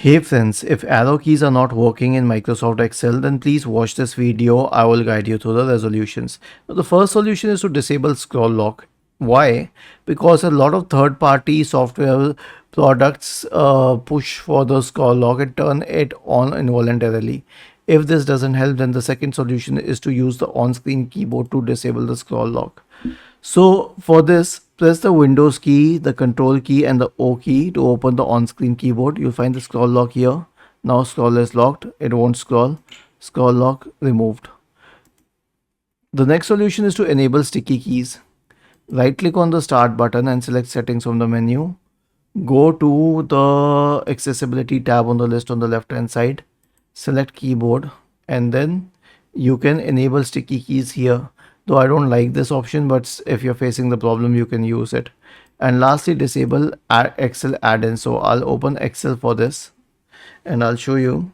Hey friends, if arrow keys are not working in Microsoft Excel, then please watch this video. I will guide you through the resolutions. Now, the first solution is to disable scroll lock. Why? Because a lot of third-party software products push for the scroll lock and turn it on involuntarily. If this doesn't help, then the second solution is to use the on-screen keyboard to disable the scroll lock. So for this, press the Windows key, the Control key and the O key to open the on-screen keyboard. You'll find the scroll lock here. Now scroll is locked. It won't scroll. Scroll lock removed. The next solution is to enable sticky keys. Right click on the start button and select settings from the menu. Go to the accessibility tab on the list on the left hand side. Select keyboard and then you can enable sticky keys here. Though I don't like this option, but if you're facing the problem, you can use it. And lastly, disable Excel add-in. So I'll open Excel for this and I'll show you.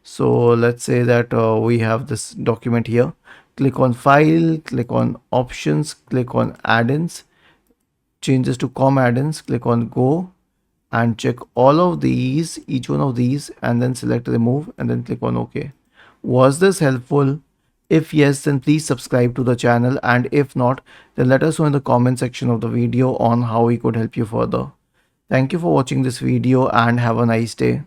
So let's say that we have this document here. Click on File, click on Options, click on Add-ins, changes to COM add-ins, click on Go and check all of these, each one of these, and then select Remove and then click on OK. Was this helpful? If yes, then please subscribe to the channel, and if not, then let us know in the comment section of the video on how we could help you further. Thank you for watching this video and have a nice day.